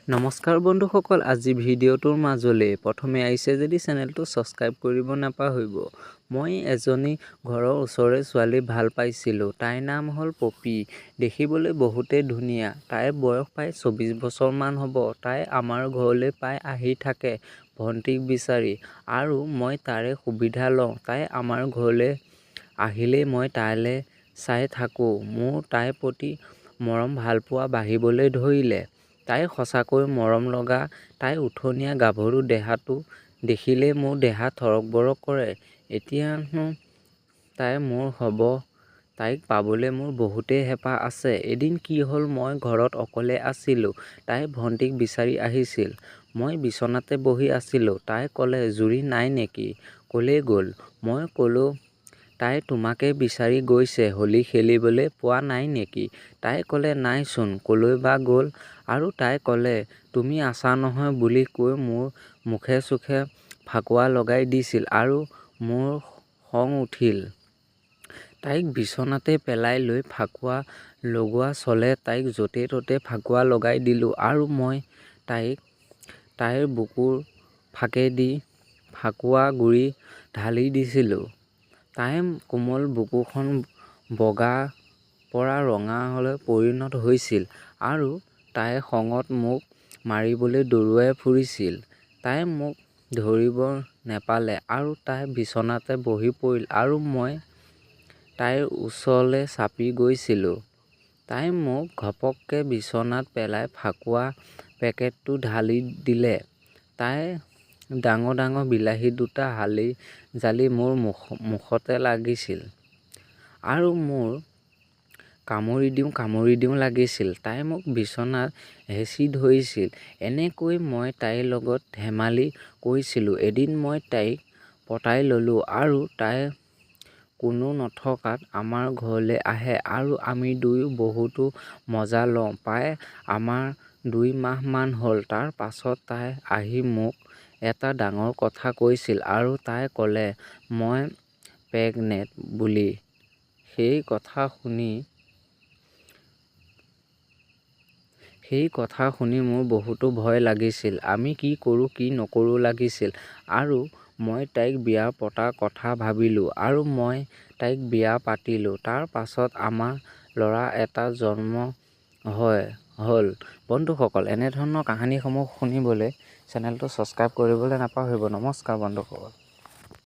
নমস্কাৰ বন্ধুসকল, আজি ভিডিঅ'টোৰ মাজলৈ প্ৰথমে আহিছে যদি চেনেলটো ছাবস্ক্ৰাইব কৰিব নাপাহৰিব। মই এজনী ঘৰৰ ওচৰৰে ছোৱালী ভাল পাইছিলোঁ। তাইৰ নাম হ'ল পপী। দেখিবলৈ বহুতেই ধুনীয়া। তাইৰ বয়স প্ৰায় 24 বছৰমান হ'ব। তাই আমাৰ ঘৰলৈ প্ৰায় আহি থাকে ভণ্টিক বিচাৰি আৰু মই তাৰে সুবিধা লওঁ। তাই আমাৰ ঘৰলৈ আহিলেই মই তাইলৈ চাই থাকোঁ। মোৰ তাইৰ প্ৰতি মৰম ভালপোৱা বাঢ়িবলৈ ধৰিলে। তাই সঁচাকৈ মৰম লগা। তাইৰ উঠনীয়া গাভৰু দেহাটো দেখিলেই মোৰ দেহা থৰক বৰক কৰে। এতিয়ানো তাই মোৰ হ'ব। তাইক পাবলৈ মোৰ বহুতেই হেঁপাহ আছে। এদিন কি হ'ল, মই ঘৰত অকলে আছিলোঁ। তাই ভণ্টিক বিচাৰি আহিছিল। মই বিচনাতে বহি আছিলোঁ। তাই ক'লে, "জুৰি নাই নেকি? ক'লৈ গ'ল?" মই ক'লোঁ, "তাই তোমাকেই বিচাৰি গৈছে হোলী খেলিবলৈ, পোৱা নাই নেকি?" তাই ক'লে, "নাইচোন, ক'লৈ বা গ'ল?" আৰু তাই ক'লে, "তুমি আছা নহয়" বুলি কৈ মোৰ মুখে চুখে ফাকুৱা লগাই দিছিল আৰু মোৰ খং উঠিল। তাইক বিচনাতে পেলাই লৈ ফাকুৱা লগোৱা চলে তাইক য'তে ত'তে ফাকুৱা লগাই দিলোঁ আৰু মই তাইৰ বুকুৰ ফাকেদি ফাকুৱা গুৰি ঢালি দিছিলোঁ। তাইৰ কোমল বুকুখন বগাৰ পৰা ৰঙালৈ পৰিণত হৈছিল আৰু তাই খঙত মোক মাৰিবলৈ দৌৰাই ফুৰিছিল। তাই মোক ধৰিব নেপালে আৰু তাই বিচনাতে বহি পৰিল আৰু মই তাইৰ ওচৰলৈ চাপি গৈছিলোঁ। তাই মোক ঘপককৈ বিচনাত পেলাই ফাকুৱা পেকেটটো ঢালি দিলে। তাইৰ ডাঙৰ ডাঙৰ বিলাহী দুটা হালি জালি মোৰ মুখতে লাগিছিল আৰু মোৰ কামুৰি দিওঁ লাগিছিল। তাই মোক বিচনাত হেঁচি ধৰিছিল। এনেকৈ মই তাইৰ লগত ধেমালি কৰিছিলোঁ। এদিন মই তাইক পতাই ল'লোঁ আৰু তাই কোনো নথকাত আমাৰ ঘৰলৈ আহে আৰু আমি দুয়ো বহুতো মজা লওঁ। প্ৰায় আমাৰ 2 মাহমান হ'ল। তাৰ পাছত তাই আহি মোক এটা ডাঙৰ কথা কৈছিল আৰু তাই ক'লে মই প্ৰেগনেণ্ট বুলি। সেই কথা শুনি মোৰ বহুতো ভয় লাগিছিল। আমি কি কৰোঁ কি নকৰোঁ লাগিছিল আৰু মই তাইক বিয়া পতাৰ কথা ভাবিলোঁ আৰু মই তাইক বিয়া পাতিলোঁ। তাৰ পাছত আমাৰ ল'ৰা এটা জন্ম হ'ল। বন্ধুসকল, এনেধৰণৰ কাহিনীসমূহ শুনিবলৈ চেনেলটো ছাবস্ক্ৰাইব কৰিবলৈ নাপাহৰিব। নমস্কাৰ বন্ধুসকল।